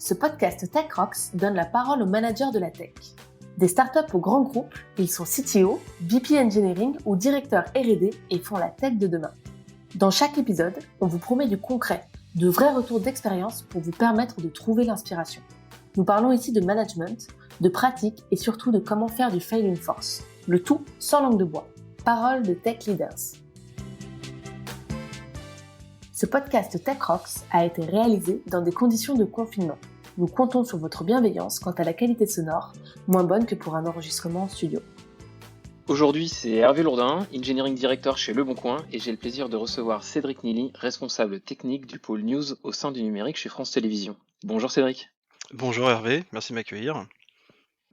Ce podcast Tech Rocks donne la parole aux managers de la tech. Des startups aux grands groupes, ils sont CTO, VP Engineering ou directeurs R&D et font la tech de demain. Dans chaque épisode, on vous promet du concret, de vrais retours d'expérience pour vous permettre de trouver l'inspiration. Nous parlons ici de management, de pratique et surtout de comment faire du fail une force. Le tout sans langue de bois. Parole de tech leaders. Ce podcast Tech Rocks a été réalisé dans des conditions de confinement. Nous comptons sur votre bienveillance quant à la qualité sonore, moins bonne que pour un enregistrement en studio. Aujourd'hui, c'est Hervé Lourdin, Engineering Director chez Le Bon Coin, et j'ai le plaisir de recevoir Cédric Nili, responsable technique du pôle news au sein du numérique chez France Télévisions. Bonjour Cédric. Bonjour Hervé, merci de m'accueillir.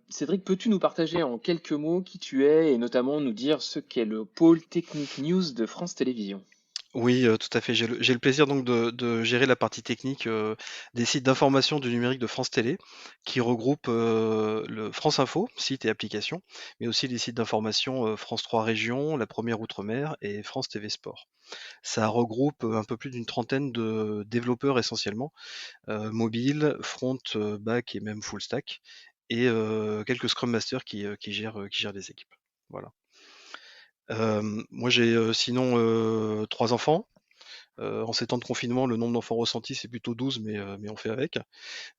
Cédric, peux-tu nous partager en quelques mots qui tu es et notamment nous dire ce qu'est le pôle technique news de France Télévisions ? Oui, tout à fait. J'ai le plaisir donc de gérer la partie technique des sites d'information du numérique de France Télé, qui regroupe le France Info, site et application, mais aussi les sites d'information France 3 Régions, La Première Outre-mer et France TV Sport. Ça regroupe un peu plus d'une trentaine de développeurs essentiellement, mobile, front, back et même full stack, et quelques Scrum Masters qui gèrent les équipes. Voilà. Moi j'ai sinon 3 enfants. En ces temps de confinement, le nombre d'enfants ressentis, c'est plutôt 12, mais on fait avec.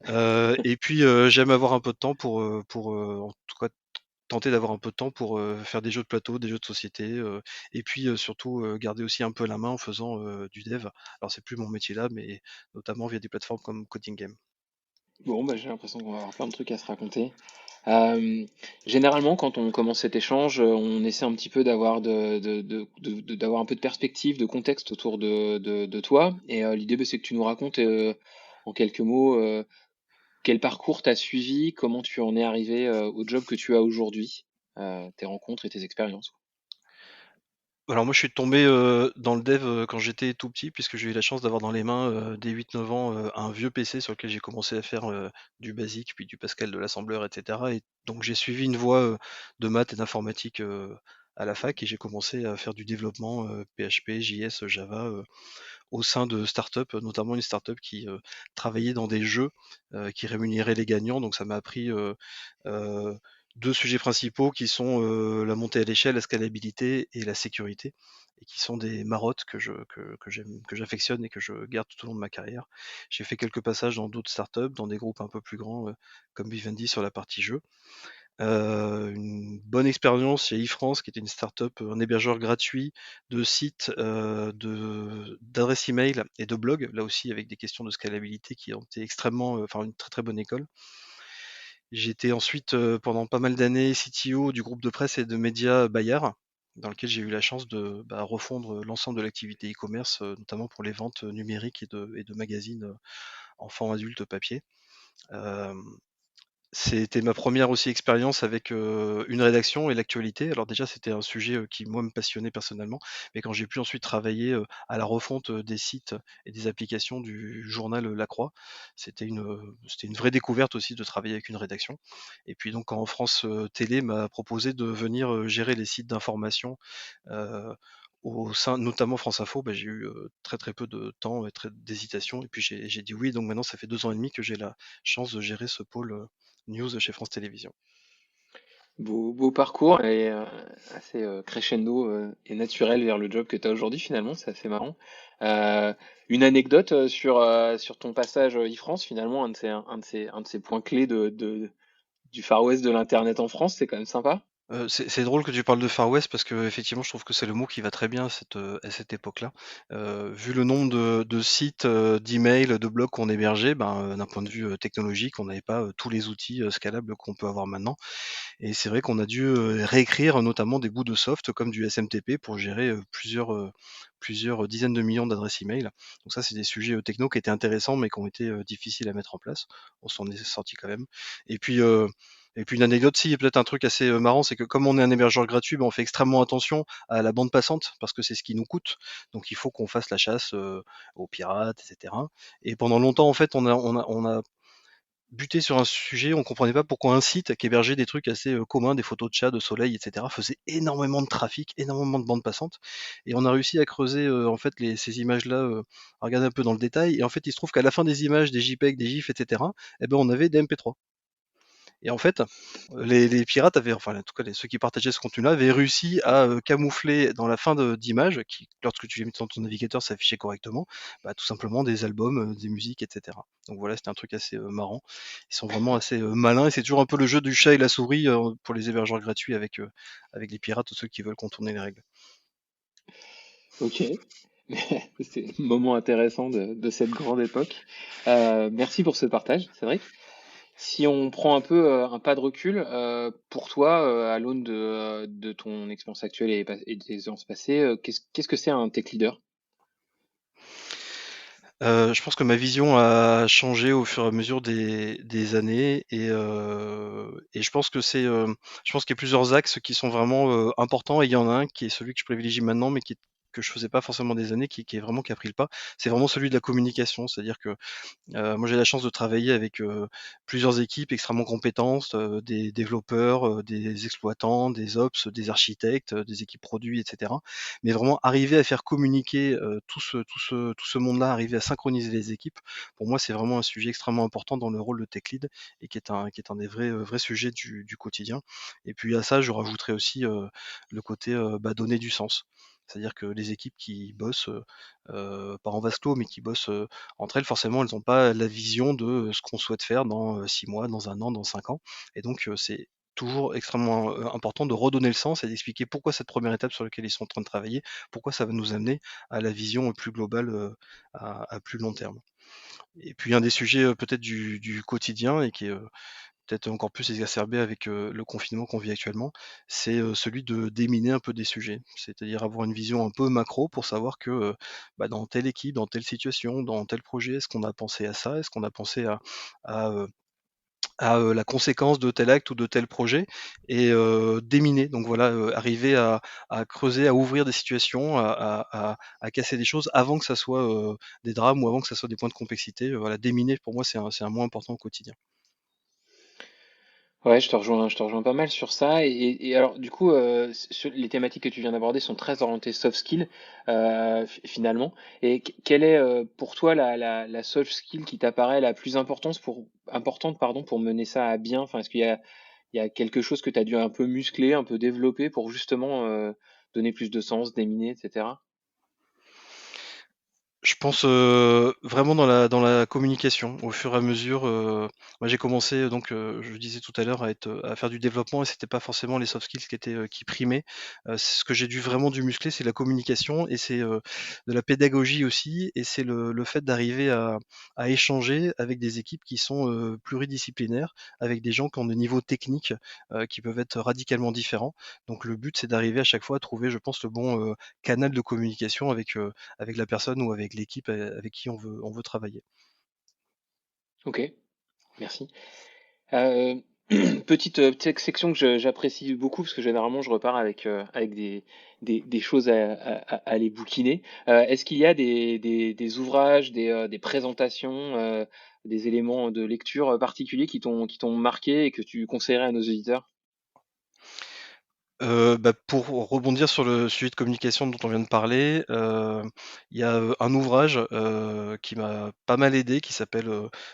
Et puis j'aime avoir un peu de temps pour en tout cas tenter d'avoir un peu de temps pour faire des jeux de plateau, des jeux de société, et puis surtout garder aussi un peu la main en faisant du dev. Alors c'est plus mon métier là, mais notamment via des plateformes comme Coding Game. Bon, j'ai l'impression qu'on va avoir plein de trucs à se raconter. Généralement, quand on commence cet échange, on essaie un petit peu d'avoir d'avoir un peu de perspective, de contexte autour de toi. Et l'idée, c'est que tu nous racontes en quelques mots quel parcours t'as suivi, comment tu en es arrivé au job que tu as aujourd'hui, tes rencontres et tes expériences. Alors moi je suis tombé dans le dev quand j'étais tout petit, puisque j'ai eu la chance d'avoir dans les mains dès 8-9 ans un vieux PC sur lequel j'ai commencé à faire du basique, puis du Pascal, de l'assembleur, etc. Et donc j'ai suivi une voie de maths et d'informatique à la fac, et j'ai commencé à faire du développement PHP, JS, Java au sein de startups, notamment une startup qui travaillait dans des jeux qui rémunéraient les gagnants. Donc ça m'a appris euh, deux sujets principaux qui sont la montée à l'échelle, la scalabilité et la sécurité, et qui sont des marottes que j'affectionne et que je garde tout au long de ma carrière. J'ai fait quelques passages dans d'autres startups, dans des groupes un peu plus grands comme Vivendi sur la partie jeu. Une bonne expérience chez eFrance, qui était une startup, un hébergeur gratuit de sites, d'adresses email et de blogs, là aussi avec des questions de scalabilité qui ont été extrêmement, enfin une très très bonne école. J'étais ensuite pendant pas mal d'années CTO du groupe de presse et de médias Bayard, dans lequel j'ai eu la chance de refondre l'ensemble de l'activité e-commerce, notamment pour les ventes numériques et de magazines enfants, adultes, papier. C'était ma première aussi expérience avec une rédaction et l'actualité. Alors déjà, c'était un sujet qui, moi, me passionnait personnellement, mais quand j'ai pu ensuite travailler à la refonte des sites et des applications du journal La Croix, c'était une vraie découverte aussi de travailler avec une rédaction. Et puis donc, quand France Télé m'a proposé de venir gérer les sites d'information au sein, notamment France Info, j'ai eu très très peu de temps et d'hésitation. Et puis j'ai dit oui. Donc maintenant, ça fait 2 ans et demi que j'ai la chance de gérer ce pôle news chez France Télévisions. Beau parcours et assez crescendo et naturel vers le job que tu as aujourd'hui finalement, c'est assez marrant. Une anecdote sur ton passage e-France, finalement, un de ces points clés du Far West de l'Internet en France, c'est quand même sympa. C'est drôle que tu parles de Far West parce que effectivement, je trouve que c'est le mot qui va très bien à cette époque-là. Vu le nombre de sites, d'emails, de blogs qu'on hébergeait, d'un point de vue technologique, on n'avait pas tous les outils scalables qu'on peut avoir maintenant. Et c'est vrai qu'on a dû réécrire notamment des bouts de soft comme du SMTP pour gérer plusieurs dizaines de millions d'adresses email. Donc ça, c'est des sujets techno qui étaient intéressants mais qui ont été difficiles à mettre en place. On s'en est sorti quand même. Et puis, une anecdote, si, il y a peut-être un truc assez marrant, c'est que comme on est un hébergeur gratuit, on fait extrêmement attention à la bande passante parce que c'est ce qui nous coûte. Donc il faut qu'on fasse la chasse aux pirates, etc. Et pendant longtemps, en fait, on a buté sur un sujet, on comprenait pas pourquoi un site qui hébergeait des trucs assez communs, des photos de chats, de soleil, etc., faisait énormément de trafic, énormément de bandes passantes. Et on a réussi à creuser en fait ces images-là, à regarder un peu dans le détail. Et en fait, il se trouve qu'à la fin des images, des JPEG, des GIFs, etc., eh ben, on avait des MP3. Et en fait, les pirates avaient, enfin en tout cas ceux qui partageaient ce contenu-là, avaient réussi à camoufler dans la fin d'image, qui lorsque tu les mettais dans ton navigateur s'affichait correctement, bah, tout simplement des albums, des musiques, etc. Donc voilà, c'était un truc assez marrant. Ils sont vraiment assez malins et c'est toujours un peu le jeu du chat et la souris pour les hébergeurs gratuits avec les pirates ou ceux qui veulent contourner les règles. Ok. C'est un moment intéressant de cette grande époque. Merci pour ce partage, Cédric. Si on prend un peu un pas de recul, pour toi, à l'aune de ton expérience actuelle et des expériences passées, qu'est-ce que c'est un tech leader? Je pense que ma vision a changé au fur et à mesure des années et je pense que je pense qu'il y a plusieurs axes qui sont vraiment, importants et il y en a un qui est celui que je privilégie maintenant, mais que je faisais pas forcément des années, qui a pris le pas. C'est vraiment celui de la communication. C'est-à-dire que moi, j'ai la chance de travailler avec plusieurs équipes extrêmement compétentes, des développeurs, des exploitants, des ops, des architectes, des équipes produits, etc. Mais vraiment arriver à faire communiquer tout ce monde-là, arriver à synchroniser les équipes, pour moi, c'est vraiment un sujet extrêmement important dans le rôle de tech lead et qui est un des vrais sujets du quotidien. Et puis à ça, je rajouterais aussi le côté donner du sens. C'est-à-dire que les équipes qui bossent, pas en vase clos, mais qui bossent entre elles, forcément, elles n'ont pas la vision de ce qu'on souhaite faire dans 6 mois, dans un an, dans 5 ans. Et donc, c'est toujours extrêmement important de redonner le sens et d'expliquer pourquoi cette première étape sur laquelle ils sont en train de travailler, pourquoi ça va nous amener à la vision plus globale, à plus long terme. Et puis un des sujets peut-être du quotidien et qui est peut-être encore plus exacerbé avec le confinement qu'on vit actuellement, c'est celui de déminer un peu des sujets. C'est-à-dire avoir une vision un peu macro pour savoir que dans telle équipe, dans telle situation, dans tel projet, est-ce qu'on a pensé à ça? Est-ce qu'on a pensé à, euh, la conséquence de tel acte ou de tel projet et déminer. Donc voilà, arriver à creuser, à ouvrir des situations, à casser des choses avant que ça soit des drames ou avant que ça soit des points de complexité. Voilà, déminer pour moi c'est un mot important au quotidien. Ouais, je te rejoins pas mal sur ça. Et alors, du coup, les thématiques que tu viens d'aborder sont très orientées soft skills, finalement. Et quelle est pour toi la soft skill qui t'apparaît la plus importante, pardon, pour mener ça à bien? Enfin, est-ce il y a quelque chose que tu as dû un peu muscler, un peu développer pour justement donner plus de sens, déminer, etc. Je pense vraiment dans la communication. Au fur et à mesure, moi j'ai commencé donc, je disais tout à l'heure à faire du développement et c'était pas forcément les soft skills qui primaient. Ce que j'ai vraiment dû muscler, c'est la communication et c'est de la pédagogie aussi et c'est le fait d'arriver à échanger avec des équipes qui sont pluridisciplinaires, avec des gens qui ont des niveaux techniques qui peuvent être radicalement différents. Donc le but, c'est d'arriver à chaque fois à trouver, je pense, le bon canal de communication avec la personne ou avec l'équipe avec qui on veut travailler. Ok, merci. Euh, petite section que j'apprécie beaucoup parce que généralement je repars avec des choses à aller bouquiner. Est-ce qu'il y a des ouvrages, des présentations, des éléments de lecture particuliers qui t'ont marqué et que tu conseillerais à nos auditeurs? Pour rebondir sur le sujet de communication dont on vient de parler, il y a, un ouvrage, qui m'a pas mal aidé qui s'appelle,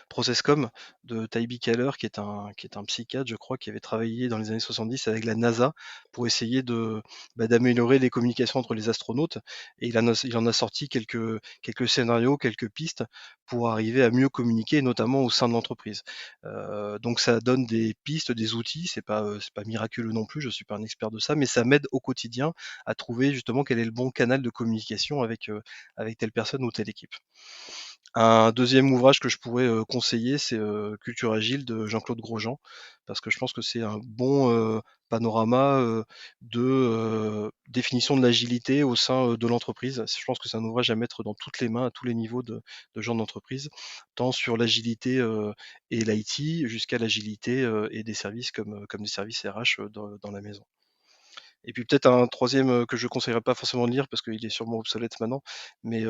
Processcom de Taibi Kahler qui est un psychiatre, je crois, qui avait travaillé dans les années 70 avec la NASA pour essayer d'améliorer les communications entre les astronautes et il en a sorti quelques scénarios, quelques pistes pour arriver à mieux communiquer, notamment au sein de l'entreprise. Donc ça donne des pistes, des outils, c'est pas miraculeux non plus, je suis pas un expert de ça, mais ça m'aide au quotidien à trouver justement quel est le bon canal de communication avec telle personne ou telle équipe. Un deuxième ouvrage que je pourrais conseiller, c'est Culture Agile de Jean-Claude Grosjean, parce que je pense que c'est un bon panorama de définition de l'agilité au sein de l'entreprise. Je pense que c'est un ouvrage à mettre dans toutes les mains, à tous les niveaux de gens d'entreprise, tant sur l'agilité et l'IT, jusqu'à l'agilité et des services comme des services RH dans la maison. Et puis peut-être un troisième que je conseillerais pas forcément de lire parce qu'il est sûrement obsolète maintenant, mais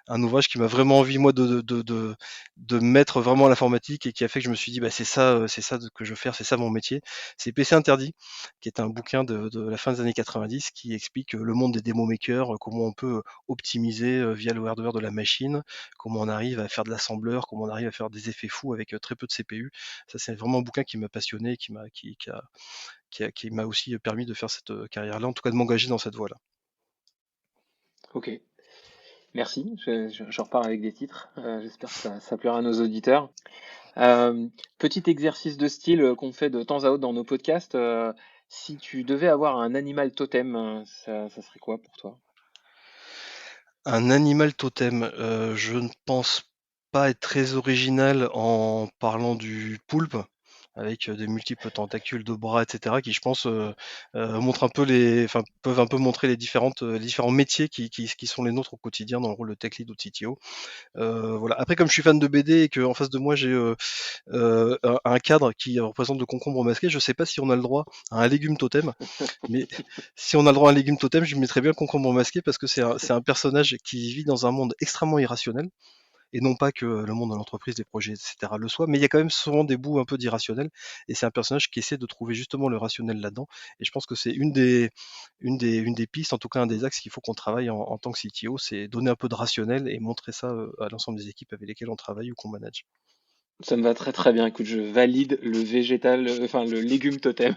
un ouvrage qui m'a vraiment envie moi de mettre vraiment à l'informatique et qui a fait que je me suis dit bah c'est ça que je veux faire, c'est ça mon métier. C'est PC Interdit, qui est un bouquin de la fin des années 90 qui explique le monde des demo makers, comment on peut optimiser via le hardware de la machine, comment on arrive à faire de l'assembleur, comment on arrive à faire des effets fous avec très peu de CPU. Ça c'est vraiment un bouquin qui m'a passionné, qui m'a aussi permis de faire cette carrière-là, en tout cas de m'engager dans cette voie-là. Ok, merci. Je repars avec des titres. J'espère que ça plaira à nos auditeurs. Petit exercice de style qu'on fait de temps à autre dans nos podcasts. Si tu devais avoir un animal totem, ça serait quoi pour toi? Un animal totem, je ne pense pas être très original en parlant du poulpe, avec des multiples tentacules de bras, etc., qui je pense montrent un peu peuvent un peu montrer les différents métiers qui sont les nôtres au quotidien dans le rôle de tech lead ou de CTO. Voilà. Après, comme je suis fan de BD et qu'en face de moi j'ai un cadre qui représente le concombre masqué, je sais pas si on a le droit à un légume totem, mais si on a le droit à un légume totem, je mettrais bien le concombre masqué parce que c'est un personnage qui vit dans un monde extrêmement irrationnel. Et non pas que le monde de l'entreprise, les projets, etc. le soit, mais il y a quand même souvent des bouts un peu d'irrationnel. Et c'est un personnage qui essaie de trouver justement le rationnel là-dedans. Et je pense que c'est une des pistes, en tout cas un des axes qu'il faut qu'on travaille en tant que CTO, c'est donner un peu de rationnel et montrer ça à l'ensemble des équipes avec lesquelles on travaille ou qu'on manage. Ça me va très très bien. Écoute, je valide le végétal, enfin le légume totem.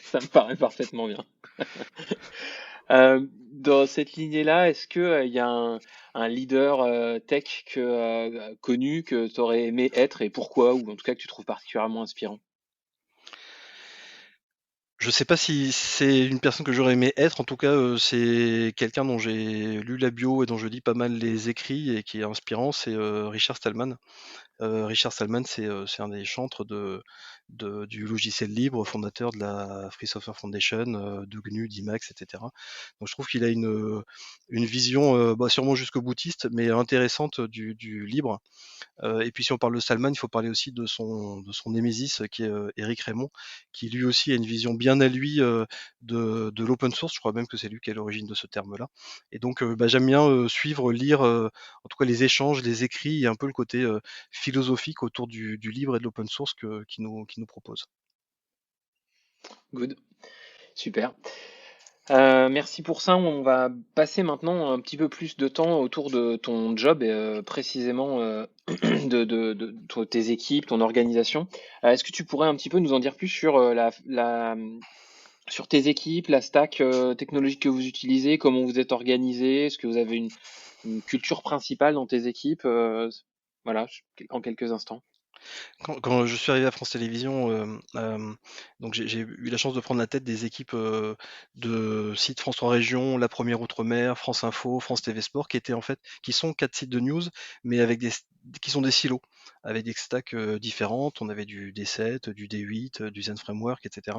Ça me paraît parfaitement bien. Dans cette lignée-là, est-ce que il y a un leader tech connu que tu aurais aimé être et pourquoi, ou en tout cas que tu trouves particulièrement inspirant? Je sais pas si c'est une personne que j'aurais aimé être, en tout cas, c'est quelqu'un dont j'ai lu la bio et dont je lis pas mal les écrits et qui est inspirant, c'est Richard Stallman. Richard Stallman, c'est un des chantres du logiciel libre, fondateur de la Free Software Foundation, de GNU, d'Emacs, etc. Donc je trouve qu'il a une vision, sûrement jusqu'au boutiste, mais intéressante du libre. Et puis si on parle de Stallman, il faut parler aussi de son némésis qui est Eric Raymond, qui lui aussi a une vision bien à lui de l'open source. Je crois même que c'est lui qui est à l'origine de ce terme-là. Et donc j'aime bien suivre, lire, en tout cas les échanges, les écrits et un peu le côté philosophique autour du libre et de l'open source qui nous propose. Good, super. Merci pour ça. On va passer maintenant un petit peu plus de temps autour de ton job et précisément tes équipes, ton organisation. Est-ce que tu pourrais un petit peu nous en dire plus sur sur tes équipes, la stack technologique que vous utilisez, comment vous êtes organisé, est-ce que vous avez une culture principale dans tes équipes? Voilà, en quelques instants. Quand je suis arrivé à France Télévisions, donc j'ai eu la chance de prendre la tête des équipes de sites France 3 Régions, La Première Outre-mer, France Info, France TV Sport, qui sont 4 sites de news, mais qui sont des silos, avec des stacks différentes. On avait du D7, du D8, du Zen Framework, etc.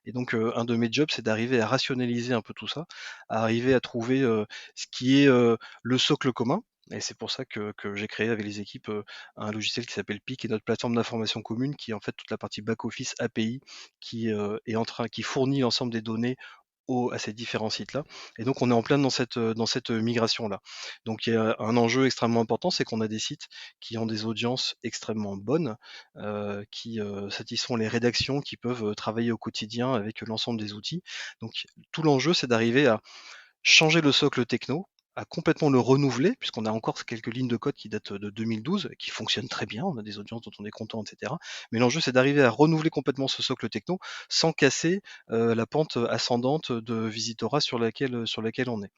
Et donc un de mes jobs, c'est d'arriver à rationaliser un peu tout ça, à arriver à trouver ce qui est le socle commun. Et c'est pour ça que j'ai créé avec les équipes un logiciel qui s'appelle PIC et notre plateforme d'information commune qui est en fait toute la partie back-office API qui fournit l'ensemble des données à ces différents sites-là. Et donc on est en plein dans cette migration-là. Donc il y a un enjeu extrêmement important, c'est qu'on a des sites qui ont des audiences extrêmement bonnes, qui satisfont les rédactions, qui peuvent travailler au quotidien avec l'ensemble des outils. Donc tout l'enjeu, c'est d'arriver à changer le socle techno, à complètement le renouveler, puisqu'on a encore quelques lignes de code qui datent de 2012, qui fonctionnent très bien, on a des audiences dont on est content, etc. Mais l'enjeu, c'est d'arriver à renouveler complètement ce socle techno sans casser la pente ascendante de Visitora sur laquelle on est.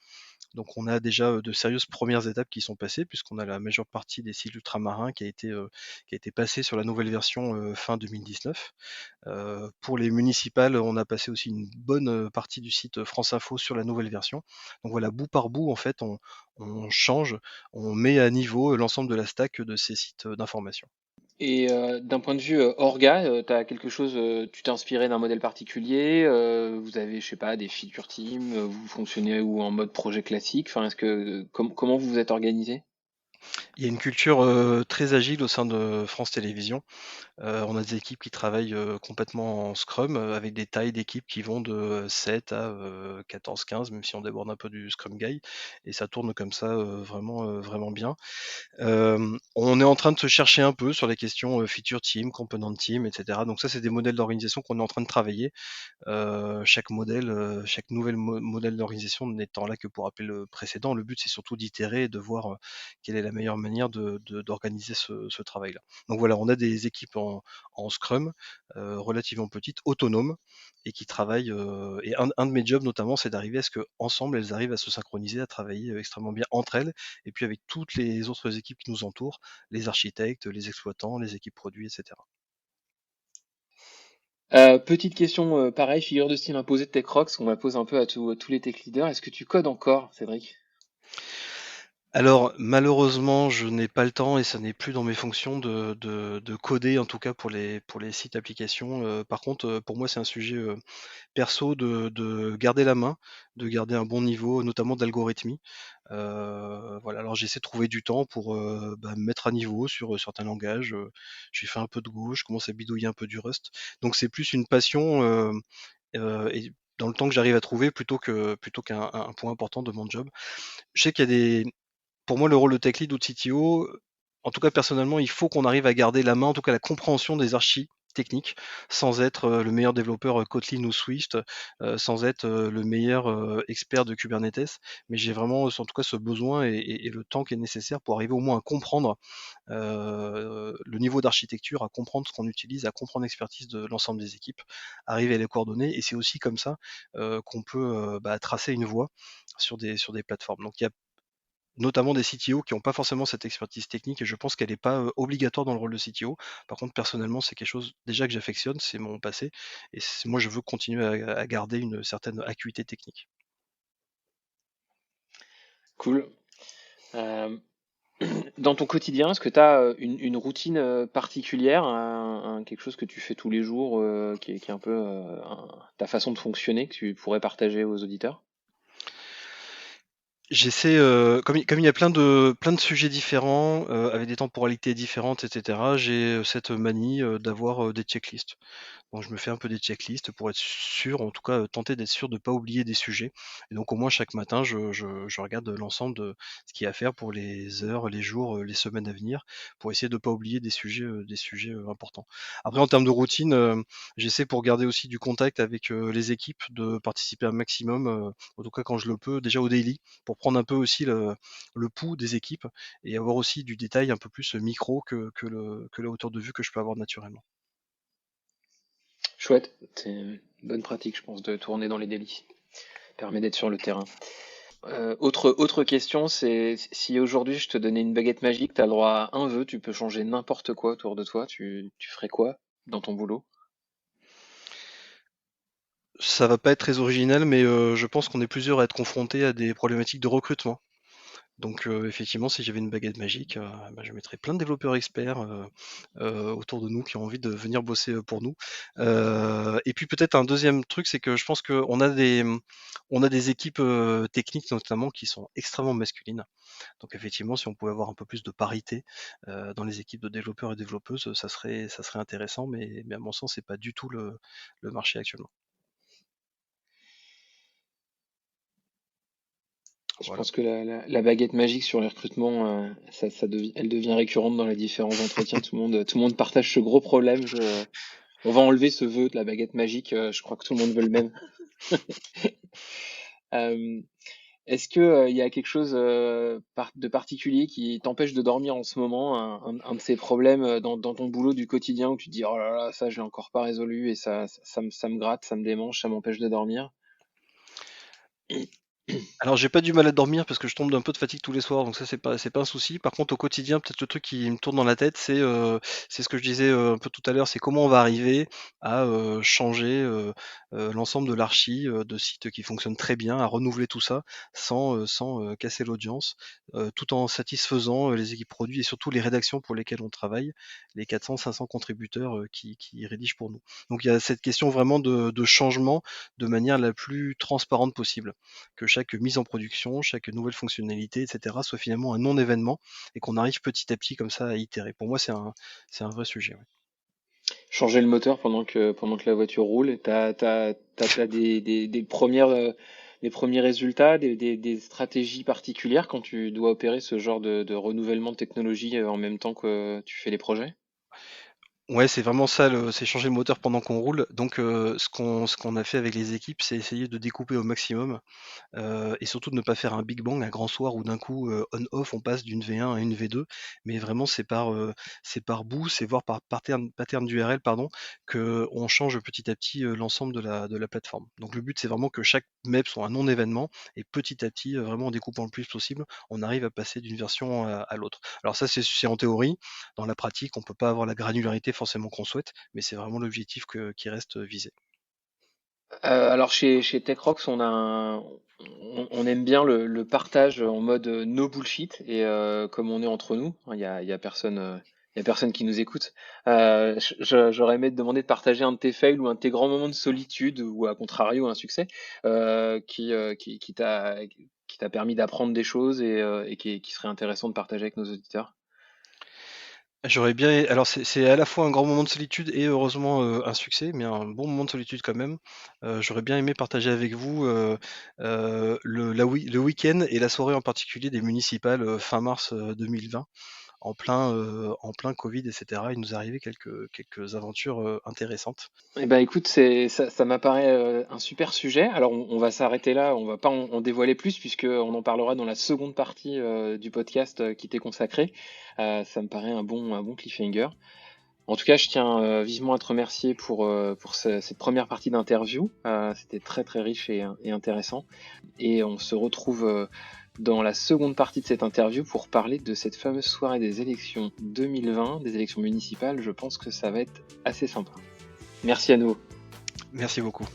Donc on a déjà de sérieuses premières étapes qui sont passées, puisqu'on a la majeure partie des sites ultramarins qui a été passé sur la nouvelle version fin 2019. Pour les municipales, on a passé aussi une bonne partie du site France Info sur la nouvelle version. Donc voilà, bout par bout, en fait, on change, on met à niveau l'ensemble de la stack de ces sites d'information. Et d'un point de vue orga, t'as quelque chose, tu t'es inspiré d'un modèle particulier, vous avez, je sais pas, des feature teams, vous fonctionnez ou en mode projet classique, enfin, comment vous vous êtes organisé? Il y a une culture très agile au sein de France Télévisions. On a des équipes qui travaillent complètement en Scrum, avec des tailles d'équipes qui vont de 7 à 14-15, même si on déborde un peu du Scrum Guy, et ça tourne comme ça vraiment bien. On est en train de se chercher un peu sur les questions feature team, component team, etc. Donc ça, c'est des modèles d'organisation qu'on est en train de travailler. Chaque nouvel modèle d'organisation n'étant là que pour rappeler le précédent. Le but, c'est surtout d'itérer et de voir quelle est la meilleure manière d'organiser ce travail-là. Donc voilà, on a des équipes en Scrum relativement petites, autonomes, et qui travaillent. Et un de mes jobs notamment, c'est d'arriver à ce qu'ensemble, elles arrivent à se synchroniser, à travailler extrêmement bien entre elles, et puis avec toutes les autres équipes qui nous entourent, les architectes, les exploitants, les équipes produits, etc. Petite question, pareil, figure de style imposée de tes crocs, qu'on va poser un peu à tous les tech leaders. Est-ce que tu codes encore, Cédric? Alors, malheureusement, je n'ai pas le temps et ça n'est plus dans mes fonctions de coder, en tout cas pour les sites applications. Par contre, pour moi, c'est un sujet perso de garder la main, de garder un bon niveau, notamment d'algorithmie. Voilà, alors j'essaie de trouver du temps pour me mettre à niveau sur certains langages. J'ai fait un peu de Go, je commence à bidouiller un peu du Rust. Donc c'est plus une passion et dans le temps que j'arrive à trouver plutôt qu'un un point important de mon job. Je sais qu'il y a des pour moi, le rôle de tech lead ou de CTO, en tout cas personnellement, il faut qu'on arrive à garder la main, en tout cas la compréhension des archis techniques, sans être le meilleur développeur Kotlin ou Swift, sans être le meilleur expert de Kubernetes, mais j'ai vraiment en tout cas ce besoin et le temps qui est nécessaire pour arriver au moins à comprendre le niveau d'architecture, à comprendre ce qu'on utilise, à comprendre l'expertise de l'ensemble des équipes, arriver à les coordonner, et c'est aussi comme ça qu'on peut tracer une voie sur des plateformes. Donc il y a notamment des CTO qui n'ont pas forcément cette expertise technique, et je pense qu'elle n'est pas obligatoire dans le rôle de CTO. Par contre, personnellement, c'est quelque chose déjà que j'affectionne, c'est mon passé, et moi je veux continuer à garder une certaine acuité technique. Cool. Euh, Dans ton quotidien, est-ce que tu as une routine particulière, quelque chose que tu fais tous les jours, qui est un peu ta façon de fonctionner, que tu pourrais partager aux auditeurs? J'essaie, comme il y a plein de sujets différents, avec des temporalités différentes, et cetera, j'ai cette manie d'avoir des checklists. Donc je me fais un peu des checklists pour être sûr, en tout cas tenter d'être sûr de ne pas oublier des sujets. Et donc au moins chaque matin, je regarde l'ensemble de ce qu'il y a à faire pour les heures, les jours, les semaines à venir, pour essayer de ne pas oublier des sujets importants. Après, en termes de routine, j'essaie, pour garder aussi du contact avec les équipes, de participer un maximum, en tout cas quand je le peux, déjà au daily, pour prendre un peu aussi le pouls des équipes et avoir aussi du détail un peu plus micro que la hauteur de vue que je peux avoir naturellement. Chouette, c'est une bonne pratique, je pense, de tourner dans les délits. Permet d'être sur le terrain. Autre question, c'est si aujourd'hui je te donnais une baguette magique, tu as le droit à un vœu, tu peux changer n'importe quoi autour de toi, tu ferais quoi dans ton boulot? Ça va pas être très original, mais je pense qu'on est plusieurs à être confrontés à des problématiques de recrutement. Donc effectivement, si j'avais une baguette magique, je mettrais plein de développeurs experts autour de nous qui ont envie de venir bosser pour nous. Et puis peut-être un deuxième truc, c'est que je pense qu'on a on a des équipes techniques notamment qui sont extrêmement masculines. Donc effectivement, si on pouvait avoir un peu plus de parité dans les équipes de développeurs et développeuses, ça serait intéressant, mais à mon sens, c'est pas du tout le marché actuellement. Je Voilà. pense que la baguette magique sur les recrutements, elle devient récurrente dans les différents entretiens. Tout le monde partage ce gros problème. On va enlever ce vœu de la baguette magique. Je crois que tout le monde veut le même. Euh, Est-ce que il y a quelque chose de particulier qui t'empêche de dormir en ce moment, un de ces problèmes dans ton boulot du quotidien où tu te dis oh là là, ça je l'ai encore pas résolu et ça me gratte, ça me démange, ça m'empêche de dormir? Alors j'ai pas du mal à dormir parce que je tombe d'un peu de fatigue tous les soirs, donc ça c'est pas un souci. Par contre au quotidien, peut-être le truc qui me tourne dans la tête, c'est ce que je disais, un peu tout à l'heure, c'est comment on va arriver à, changer, l'ensemble de l'archi, de sites qui fonctionnent très bien, à renouveler tout ça sans casser l'audience, tout en satisfaisant, les équipes produits et surtout les rédactions pour lesquelles on travaille, les 400-500 contributeurs, qui rédigent pour nous. Donc il y a cette question vraiment de changement de manière la plus transparente possible, que chaque mise en production, chaque nouvelle fonctionnalité, etc., soit finalement un non-événement et qu'on arrive petit à petit comme ça à itérer. Pour moi, c'est un vrai sujet. Ouais. Changer le moteur pendant que la voiture roule, t'as des premiers résultats, des stratégies particulières quand tu dois opérer ce genre de renouvellement de technologie en même temps que tu fais les projets? Ouais, c'est vraiment ça, c'est changer le moteur pendant qu'on roule. Donc, ce qu'on a fait avec les équipes, c'est essayer de découper au maximum. Et surtout de ne pas faire un big bang, un grand soir où d'un coup, on-off, on passe d'une V1 à une V2, mais vraiment c'est par bout, c'est voir par pattern d'URL pardon, qu'on change petit à petit, l'ensemble de la plateforme. Donc le but, c'est vraiment que chaque MEP soit un non-événement et petit à petit, vraiment en découpant le plus possible, on arrive à passer d'une version à l'autre. Alors ça, c'est en théorie. Dans la pratique, on peut pas avoir la granularité forcément qu'on souhaite, mais c'est vraiment l'objectif qui reste visé. Alors chez TechRox, on aime bien le partage en mode no bullshit et comme on est entre nous, hein, il y a personne qui nous écoute. J'aurais aimé te demander de partager un de tes fails ou un de tes grands moments de solitude ou à contrario un succès qui t'a permis d'apprendre des choses et qui serait intéressant de partager avec nos auditeurs. J'aurais bien alors c'est à la fois un grand moment de solitude et heureusement, un succès, mais un bon moment de solitude quand même. J'aurais bien aimé partager avec vous, le week-end et la soirée en particulier des municipales, fin mars, 2020, en plein covid et cetera. Il nous est arrivé quelques aventures, intéressantes. Eh ben écoute, ça m'apparaît un super sujet. Alors on va s'arrêter là, on va pas en dévoiler plus puisque on en parlera dans la seconde partie du podcast qui t'est consacré. Ça me paraît un bon cliffhanger. En tout cas, je tiens vivement à te remercier pour cette première partie d'interview. C'était très très riche et intéressant. Et on se retrouve dans la seconde partie de cette interview pour parler de cette fameuse soirée des élections 2020, des élections municipales. Je pense que ça va être assez sympa. Merci à nous. Merci beaucoup.